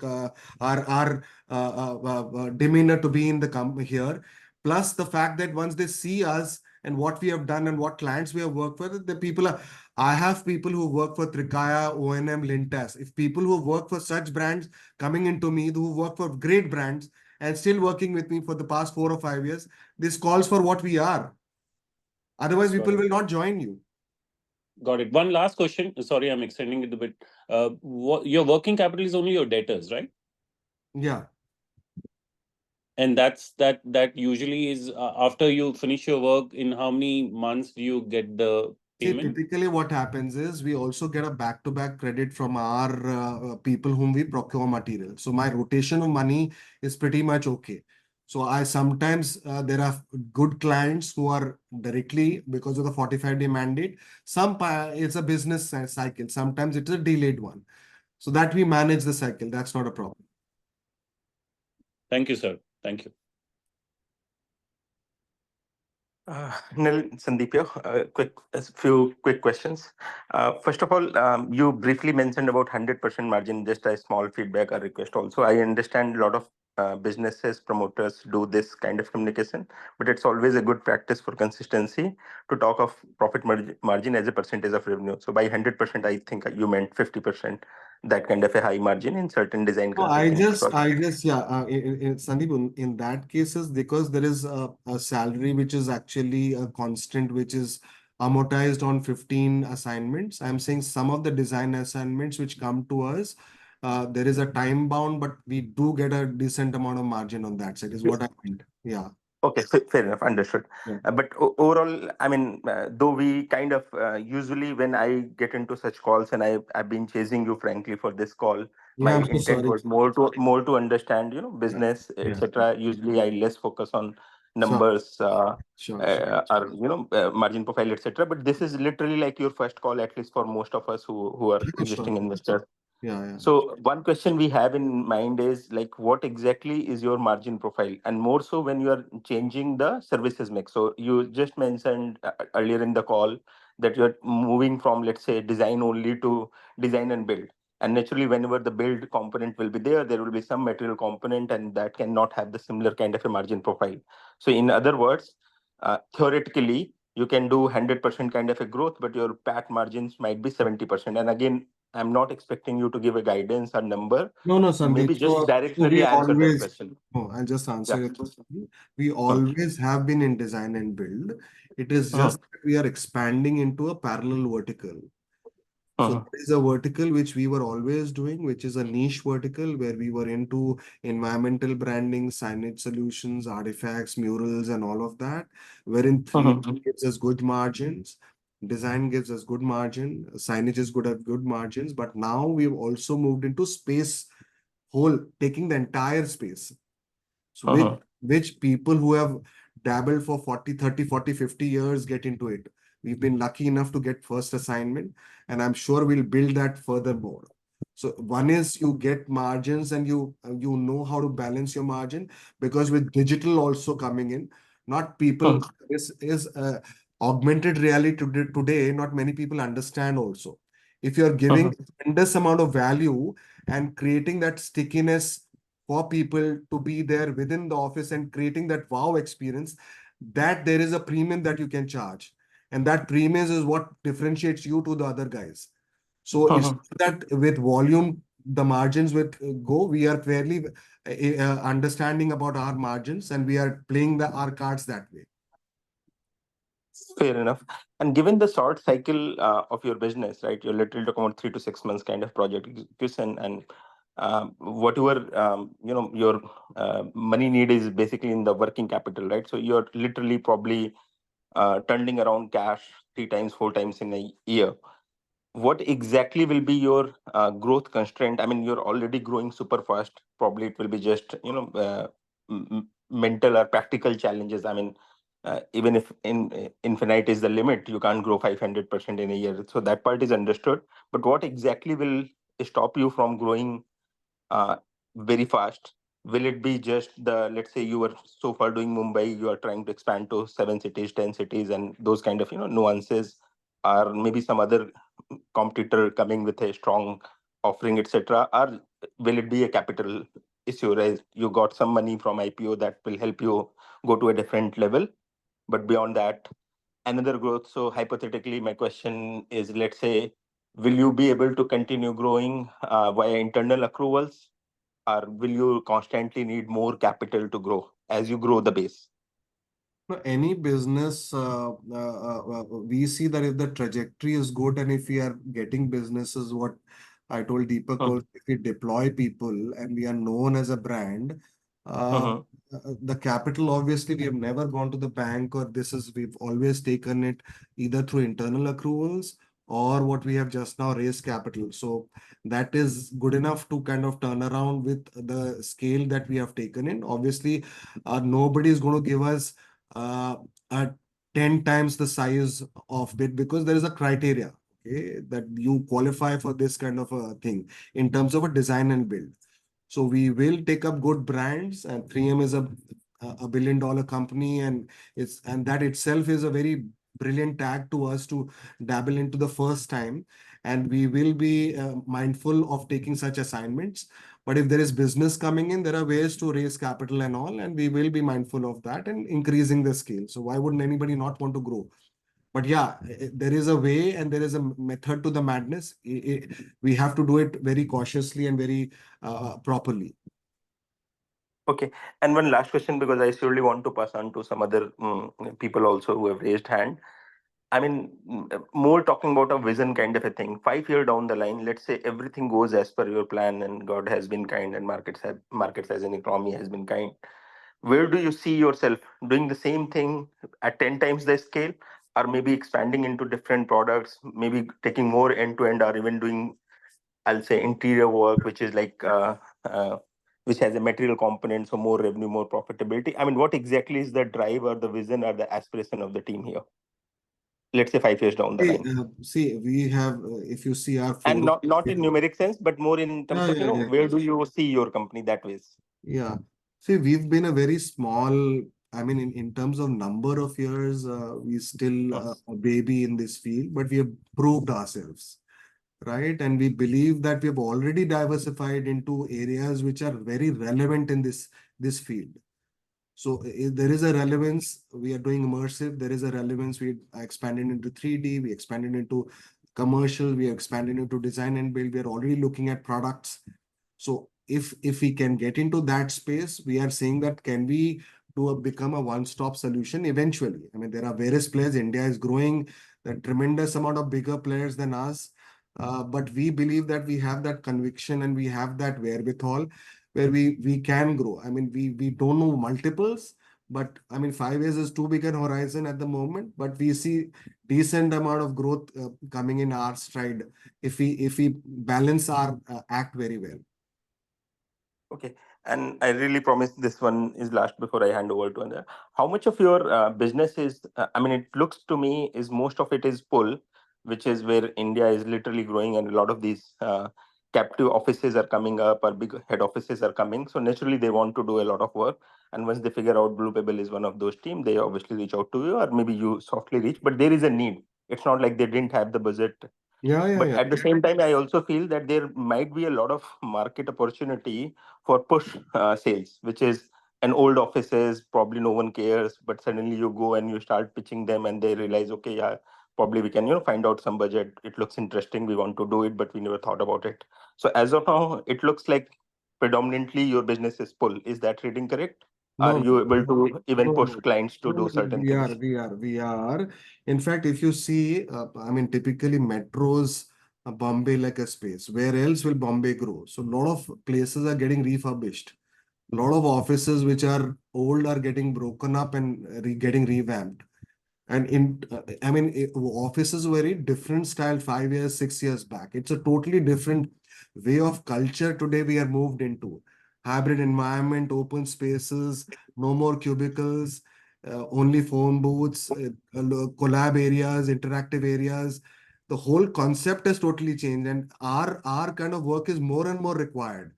demeanor to be in the here. Plus the fact that once they see us and what we have done and what clients we have worked with, the people are. I have people who work for Trikaya, O&M, Lintas. If people who work for such brands coming into me, who work for great brands and still working with me for the past 4 or 5 years, this calls for what we are. Otherwise, people will not join you. Got it. One last question. Sorry, I'm extending it a bit. Your working capital is only your debtors, right? Yeah. And that usually is after you finish your work, in how many months do you get the See, payment? typically what happens is we also get a back-to-back credit from our people whom we procure material. So my rotation of money is pretty much okay. So I sometimes there are good clients who are directly because of the 45-day mandate. It's a business cycle. Sometimes it's a delayed one. So that we manage the cycle. That's not a problem. Thank you, sir. Thank you. Nil, Sandeepyo, a few quick questions. First of all, you briefly mentioned about 100% margin, just a small feedback or request also. I understand a lot of businesses, promoters do this kind of communication, but it's always a good practice for consistency to talk of profit margin as a percentage of revenue. So by 100%, I think you meant 50%, that kind of a high margin in certain design No, consulting. yeah, Sandeep, in that cases, because there is a salary which is actually a constant, which is amortized on 15 assignments. I'm saying some of the design assignments which come to us, there is a time bound, but we do get a decent amount of margin on that side, is what I meant. Yeah. Okay, fair enough, understood. Yeah. But overall, I mean, though we kind of usually when I get into such calls, and I've been chasing you frankly for this call, my Yeah, I'm so intent sorry. was more to understand, Yeah. business, Yeah. etc. Usually, I less focus on Sure. numbers, Sure. Sure. or margin profile, etc. But this is literally like your first call, at least for most of us who are Sure. existing investors. Yeah. Yeah. So one question we have in mind is like, what exactly is your margin profile, and more so when you are changing the services mix. So you just mentioned earlier in the call that you're moving from, let's say, design only to design and build. And naturally, whenever the build component will be there will be some material component, and that cannot have the similar kind of a margin profile. So in other words, theoretically, you can do 100% kind of a growth, but your PAT margins might be 70%. And again, I'm not expecting you to give a guidance or number. No, Maybe Sandeep. just So we directionally answer that always, question. no, I'll just answer Yeah. your question. We Hmm. always have been in design and build. It is Hmm. just that we are expanding into a parallel vertical. So Hmm. there is a vertical which we were always doing, which is a niche vertical where we were into environmental branding, signage solutions, artifacts, murals, and all of that, wherein 3D gives us good margins, design gives us good margin, signage is good at good margins, but now we've also moved into space whole, taking the entire space. So which people who have dabbled for 40, 30, 40, 50 years get into it. We've been lucky enough to get first assignment, and I'm sure we'll build that furthermore. So one is you get margins and you know how to balance your margin, because with digital also coming in, not people is augmented reality today, not many people understand also. If you're giving tremendous amount of value and creating that stickiness for people to be there within the office and creating that wow experience, that there is a premium that you can charge. And that premium is what differentiates you to the other guys. So it's that with volume, the margins with Go, we are fairly understanding about our margins, and we are playing our cards that way. Fair enough. And given the short cycle of your business, right, you're literally talking about 3 to 6 months kind of project execution, and whatever your money need is basically in the working capital, right? So you're literally probably turning around cash 3 times, 4 times in a year. What exactly will be your growth constraint? I mean, you're already growing super fast. Probably it will be just mental or practical challenges. I mean, even if infinite is the limit, you can't grow 500% in a year. So that part is understood. But what exactly will stop you from growing uh, very fast? Will it be just the, let's say you were so far doing Mumbai, you are trying to expand to 7 cities, 10 cities, and those kind of nuances, or maybe some other competitor coming with a strong offering, etc., or will it be a capital issue? Right? You got some money from IPO that will help you go to a different level, but beyond that, another growth. So hypothetically, my question is, let's say, will you be able to continue growing via internal accruals, or will you constantly need more capital to grow as you grow the base? No, any business, we see that if the trajectory is good and if we are getting businesses, what I told Deepak also, if we deploy people and we are known as a brand, uh, the capital, obviously, we have never gone to the bank, or we've always taken it either through internal accruals or what we have just now raised capital. So that is good enough to kind of turn around with the scale that we have taken in. Obviously, nobody is going to give us uh, 10 times the size of it, because there is a criteria, okay, that you qualify for this kind of a thing in terms of a design and build. So we will take up good brands, and 3M is a billion-dollar company, and that itself is a very brilliant tag to us to dabble into the first time. And we will be mindful of taking such assignments. But if there is business coming in, there are ways to raise capital and all, and we will be mindful of that and increasing the scale. So why wouldn't anybody not want to grow? But yeah, there is a way and there is a method to the madness. We have to do it very cautiously and very properly. Okay. And one last question, because I surely want to pass on to some other people also who have raised hand. I mean, more talking about a vision kind of a thing. 5 year down the line, let's say everything goes as per your plan, and God has been kind, and markets as an economy has been kind. Where do you see yourself doing the same thing at 10 times the scale, or maybe expanding into different products, maybe taking more end to end, or even doing, I'll say, interior work, which is like which has a material component, so more revenue, more profitability. I mean, what exactly is the drive or the vision or the aspiration of the team here? Let's say 5 years down the line, See, we have, if you see our and four. not in numeric sense, but more in terms Yeah, of yeah, yeah, where do you see your company that ways? yeah. See, we've been a very small, I mean, in terms of number of years, we still a baby in this field, but we have proved ourselves. right? And we believe that we have already diversified into areas which are very relevant in this field. So there is a relevance. We are doing immersive. There is a relevance. We expanded into 3D. We expanded into commercial. We expanded into design and build. We are already looking at products. So if we can get into that space, we are saying that can we become a one-stop solution eventually. I mean, there are various players. India is growing, a tremendous amount of bigger players than us. But we believe that we have that conviction and we have that wherewithal where we can grow. I mean, we don't know multiples, but I mean, 5 years is too big an horizon at the moment. But we see decent amount of growth coming in our stride if we balance our act very well. Okay. And I really promise this one is last before I hand over to Anand. How much of your business is, I mean, it looks to me is most of it is pull, which is where India is literally growing and a lot of these captive offices are coming up or big head offices are coming. So naturally they want to do a lot of work. And once they figure out Blue Pebble is one of those teams, they obviously reach out to you or maybe you softly reach, but there is a need. It's not like they didn't have the budget. But Yeah. at the same time, I also feel that there might be a lot of market opportunity for push sales, which is an old offices, probably no one cares, but suddenly you go and you start pitching them and they realize, okay, yeah, probably we can, find out some budget. It looks interesting. We want to do it, but we never thought about it. So as of now, it looks like predominantly your business is pull. Is that reading correct? Are No, you able to even no, push no. clients to No, do certain we are, things? we are, we are. In fact, if you see, I mean, typically metros, Bombay like a space. Where else will Bombay grow? So a lot of places are getting refurbished. A lot of offices which are old are getting broken up and getting revamped. And I mean, office is very different style 5 years, 6 years back. It's a totally different way of culture today we are moved into. Hybrid environment, open spaces, no more cubicles, only phone booths, collab areas, interactive areas. The whole concept has totally changed, and our kind of work is more and more required.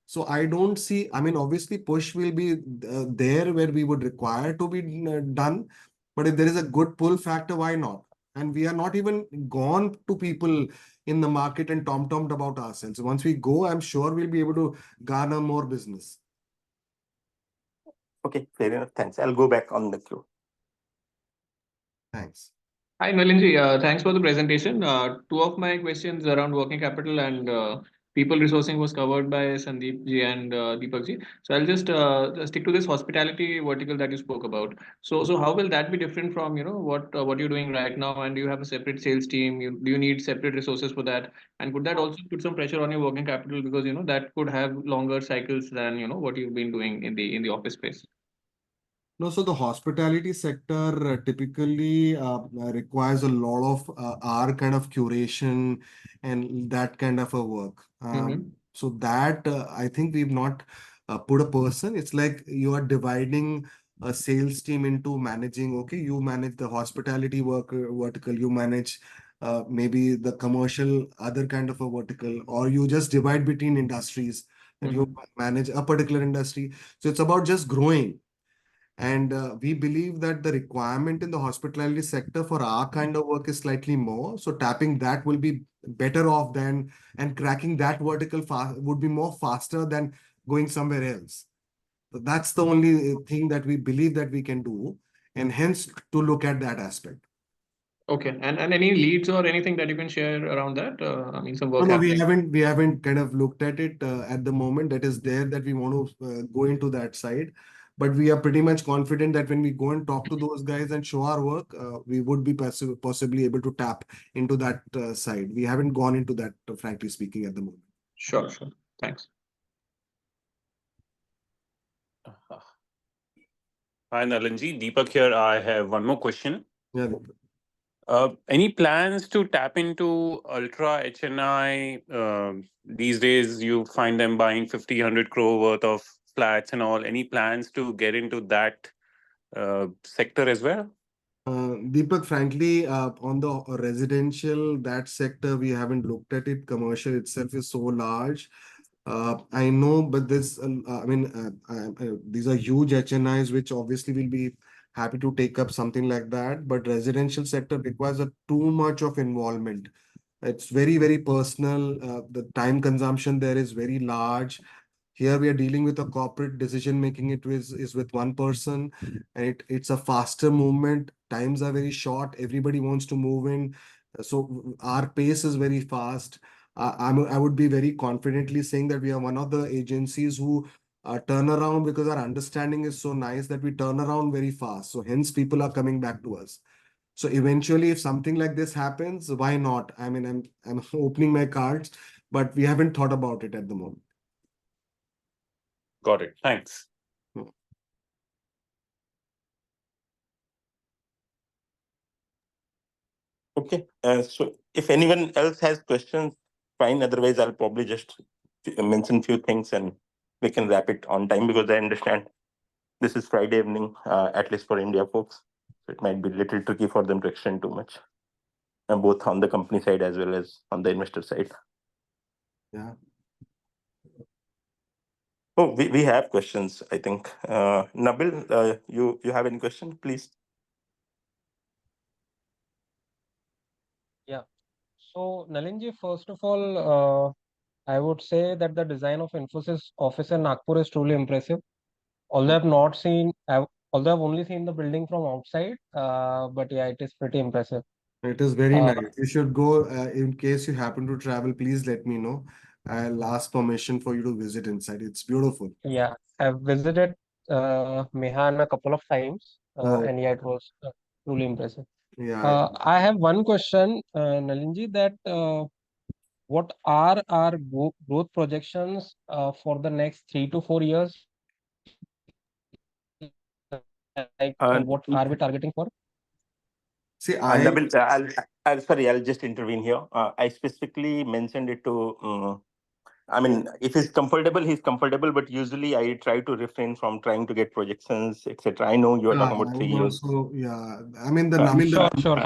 So I don't see, I mean, obviously push will be there where we would require to be done. But if there is a good pull factor, why not? And we are not even gone to people in the market and tom-tommed about ourselves. Once we go, I'm sure we'll be able to garner more business. Okay, fair enough. Thanks. I'll go back on the queue. Thanks. Hi, Nalinji. Thanks for the presentation. Two of my questions around working capital and people resourcing was covered by Sandeep ji and Deepak ji. So I'll just stick to this hospitality vertical that you spoke about. So how will that be different from what you're doing right now? And do you have a separate sales team? Do you need separate resources for that? And could that also put some pressure on your working capital because that could have longer cycles than what you've been doing in the office space? No, so the hospitality sector typically requires a lot of our kind of curation and that kind of a work. Mm-hmm. So that I think we've not put a person. It's like you are dividing a sales team into managing. Okay, you manage the hospitality work vertical. You manage maybe the commercial other kind of a vertical, or you just divide between industries that you manage a particular industry. So it's about just growing. And we believe that the requirement in the hospitality sector for our kind of work is slightly more. So tapping that will be better off than, and cracking that vertical would be more faster than going somewhere else. So that's the only thing that we believe that we can do, and hence to look at that aspect. Okay. And any leads or anything that you can share around that? I mean, some work No, happening. we haven't kind of looked at it at the moment. That is there that we want to go into that side. But we are pretty much confident that when we go and talk to those guys and show our work, we would be possibly able to tap into that side. We haven't gone into that, frankly speaking, at the moment. Sure. Thanks. Hi, Nalinji. Deepak here. I have one more question. Yeah. Any plans to tap into ultra HNI? These days, you find them buying 50, 100 crore worth of flats and all. Any plans to get into that sector as well? Deepak, frankly, on the residential, that sector, we haven't looked at it. Commercial itself is so large. I know, but these are huge HNIs, which obviously will be happy to take up something like that. But residential sector requires too much of involvement. It's very, very personal. The time consumption there is very large. Here we are dealing with a corporate decision making. Is with one person, and it's a faster movement. Times are very short. Everybody wants to move in, so our pace is very fast. I would be very confidently saying that we are one of the agencies who turn around because our understanding is so nice that we turn around very fast. So hence people are coming back to us. So eventually, if something like this happens, why not? I mean, I'm opening my cards, but we haven't thought about it at the moment. Got it. Thanks. Hmm. Okay. So if anyone else has questions, fine. Otherwise, I'll probably just mention few things and we can wrap it on time, because I understand this is Friday evening, at least for India folks. So it might be a little tricky for them to extend too much, both on the company side as well as on the investor side. Yeah. Oh, we have questions, I think. Nabil, you have any question, please? Yeah. So, Nalinji, first of all, I would say that the design of Infosys office in Nagpur is truly impressive. Although I've not seen, although I've only seen the building from outside, but yeah, it is pretty impressive. It is very Uh, nice. You should go. In case you happen to travel, please let me know. I'll ask permission for you to visit inside. It's beautiful. yeah, I've visited Mehan a couple of times, Oh, and yeah, it was truly impressive. yeah. I have one question, Nalinji, that what are our growth projections for the next 3 to 4 years? Like, Uh, what are we targeting for? See, Nabil, I'll sorry, I'll just intervene here. I specifically mentioned it to. I mean, if he's comfortable. But usually, I try to refrain from trying to get projections, etc. I know you are talking about I 3 years. would also, yeah. I mean, the Uh, number. Sure.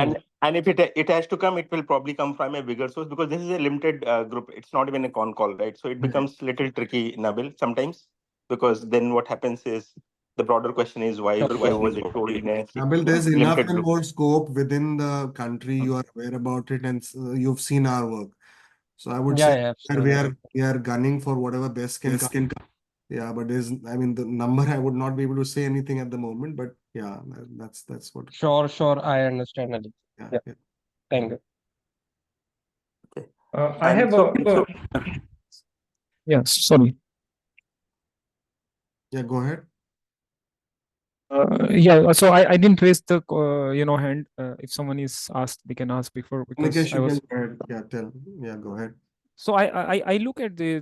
and if it has to come, it will probably come from a bigger source, because this is a limited group. It's not even a con call, right? So it becomes little tricky, Nabil, sometimes, because then what happens is the broader question is why was it told in a Nabil, there's enough limited and group. more scope within the country. You are aware about it, and you've seen our work. So I would say Yeah, that we absolutely. are we are gunning for whatever best can come. Yeah, but there's, I mean, the number I would not be able to say anything at the moment, but yeah, that's what. Sure. I understand, Ali. Yeah, Yeah, yeah, thank you. Okay. I And have so yeah, sorry. yeah. Go ahead. Yeah, so I didn't raise the hand. If someone is asked, they can ask before, because Nikesh, I you can was. go ahead. Yeah, tell. Yeah, go ahead. So I look at the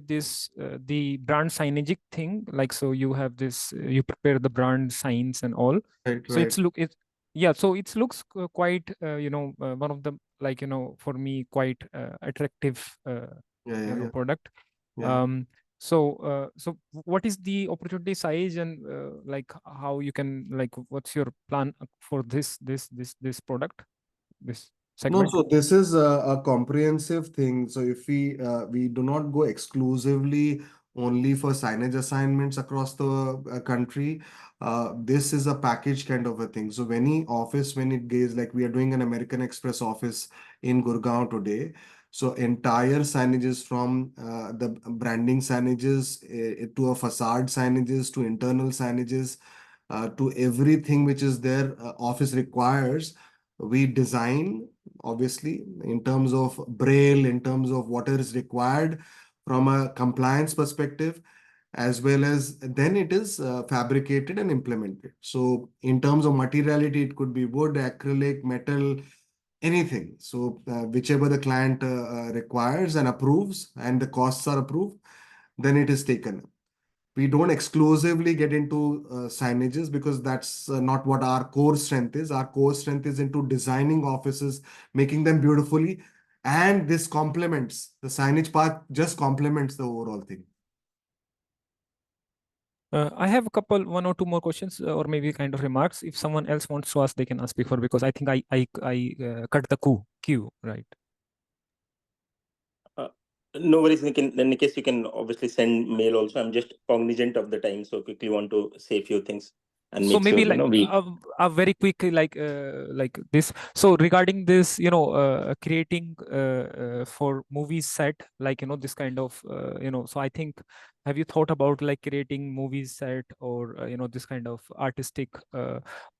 brand signage thing, like, so you have this, you prepare the brand signs and all. Right, So right. yeah, so it looks quite one of the, like, for me, quite attractive Yeah, yeah, yeah, product. yeah. um so what is the opportunity size, and like, how you can, like, what's your plan for this product, this No, segment? so this is a comprehensive thing. So if we do not go exclusively only for signage assignments across the country, this is a package kind of a thing. So any office, when it goes, like we are doing an American Express office in Gurgaon today. So entire signages, from the branding signages to a facade signages to internal signages, to everything which is there, office requires, we design, obviously, in terms of braille, in terms of what is required from a compliance perspective, as well as then it is fabricated and implemented. So in terms of materiality, it could be wood, acrylic, metal, anything. So whichever the client requires and approves, and the costs are approved, then it is taken. We don't exclusively get into signages, because that's not what our core strength is. Our core strength is into designing offices, making them beautifully, and this complements the signage part, just complements the overall thing. I have one or two more questions, or maybe kind of remarks. If someone else wants to ask, they can ask before, because I think I cut the queue, right? no worries, in case you can obviously send mail also. I'm just cognizant of the time, so quickly want to say a few things. and So make sure maybe like we. a very quick like this. So regarding this, creating for movies set, like this kind of So I think, have you thought about like creating movies set, or this kind of artistic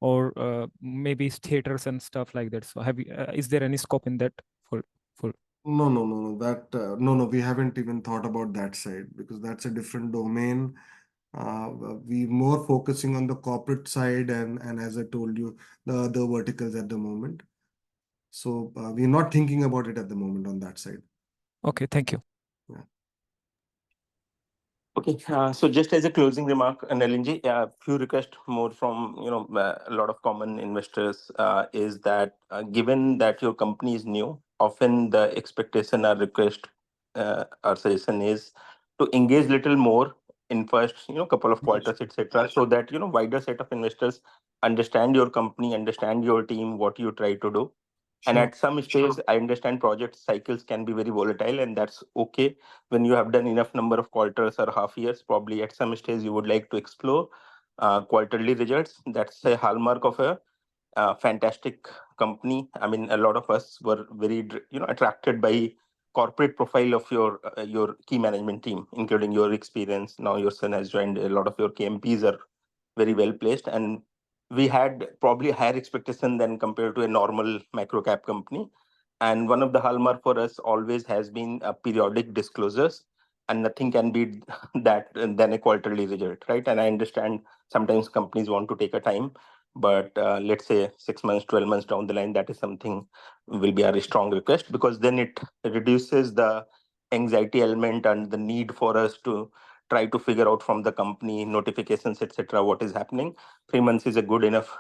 or maybe theaters and stuff like that? So have you is there any scope in that for No, no, no, no. No, we haven't even thought about that side because that's a different domain. We more focusing on the corporate side and as I told you, the other verticals at the moment. So we're not thinking about it at the moment on that side. Okay, thank you. Yeah. Okay, so just as a closing remark, Nalinji, a few requests more from a lot of common investors is that given that your company is new, often the expectation or request or suggestion is to engage little more in first couple of quarters, etc., so that wider set of investors understand your company, understand your team, what you try to do. And Sure. at some stage, I understand project cycles can be very volatile, and that's okay. When you have done enough number of quarters or half years, probably at some stage you would like to explore quarterly results. That's a hallmark of a fantastic company. I mean, a lot of us were very attracted by corporate profile of your key management team, including your experience. Now your son has joined. A lot of your KMPs are very well placed, and we had probably higher expectation than compared to a normal micro cap company. And one of the hallmark for us always has been periodic disclosures, and nothing can be that than a quarterly result, right? And I understand sometimes companies want to take a time, but let's say 6 months, 12 months down the line, that is something will be a strong request, because then it reduces the anxiety element and the need for us to try to figure out from the company notifications, etc., what is happening. 3 months is a good enough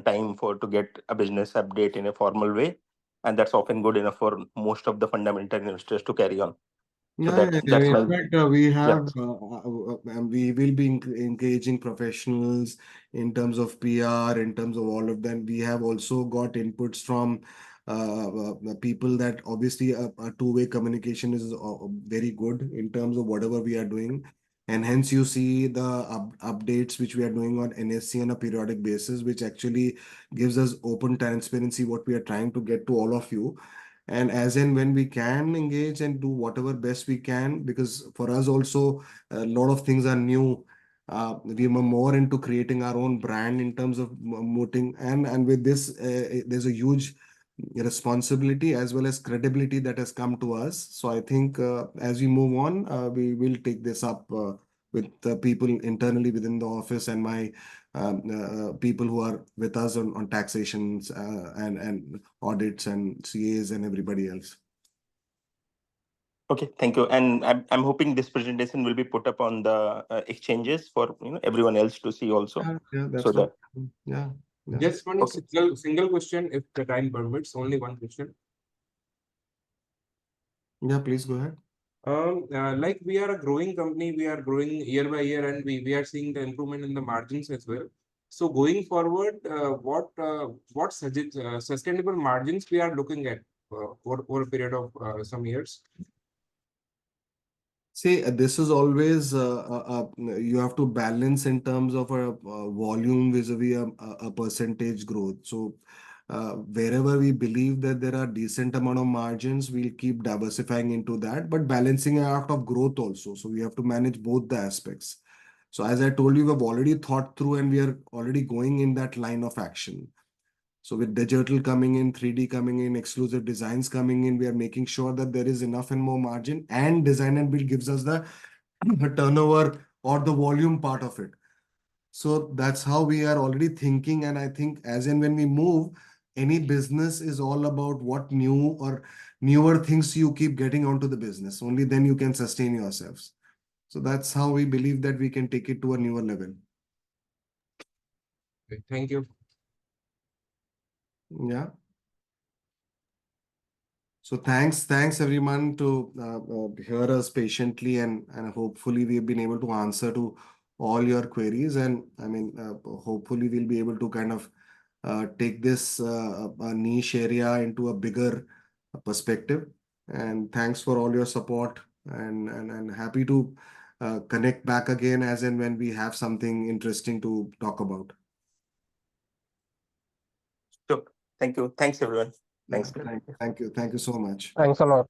time for to get a business update in a formal way, and that's often good enough for most of the fundamental investors to carry on. So Yeah, yeah, yeah. that's my. In fact, we Yeah. have, and we will be engaging professionals in terms of PR, in terms of all of them. We have also got inputs from people that obviously a two-way communication is very good in terms of whatever we are doing. And hence you see the updates which we are doing on NSC on a periodic basis, which actually gives us open transparency what we are trying to get to all of you. And as and when we can engage and do whatever best we can, because for us also a lot of things are new. We are more into creating our own brand in terms of moting, and with this there's a huge responsibility as well as credibility that has come to us. So I think as we move on, we will take this up with people internally within the office and my people who are with us on taxations and audits and CAs and everybody else. Okay, thank you. And I'm hoping this presentation will be put up on the exchanges for everyone else to see also. Yeah, that's So that. Yeah. Just one Okay. single question, if the time permits, only one question. Yeah, please go ahead. Like we are a growing company, we are growing year by year, and we are seeing the improvement in the margins as well. So going forward, what sustainable margins we are looking at over a period of some years? See, this is always you have to balance in terms of a volume vis-a-vis a percentage growth. So wherever we believe that there are decent amount of margins, we'll keep diversifying into that, but balancing out of growth also. So we have to manage both the aspects. So as I told you, we've already thought through and we are already going in that line of action. So with digital coming in, 3D coming in, exclusive designs coming in, we are making sure that there is enough and more margin, and design and build gives us the turnover or the volume part of it. So that's how we are already thinking. And I think as and when we move, any business is all about what new or newer things you keep getting onto the business. Only then you can sustain yourselves. So that's how we believe that we can take it to a newer level. Okay, thank you. Yeah. So thanks everyone to hear us patiently, and hopefully we've been able to answer to all your queries. And I mean, hopefully we'll be able to kind of take this niche area into a bigger perspective. And thanks for all your support, and happy to connect back again as and when we have something interesting to talk about. Thank you. Thanks, everyone. Yeah, Thanks. thank you so much. Thanks a lot.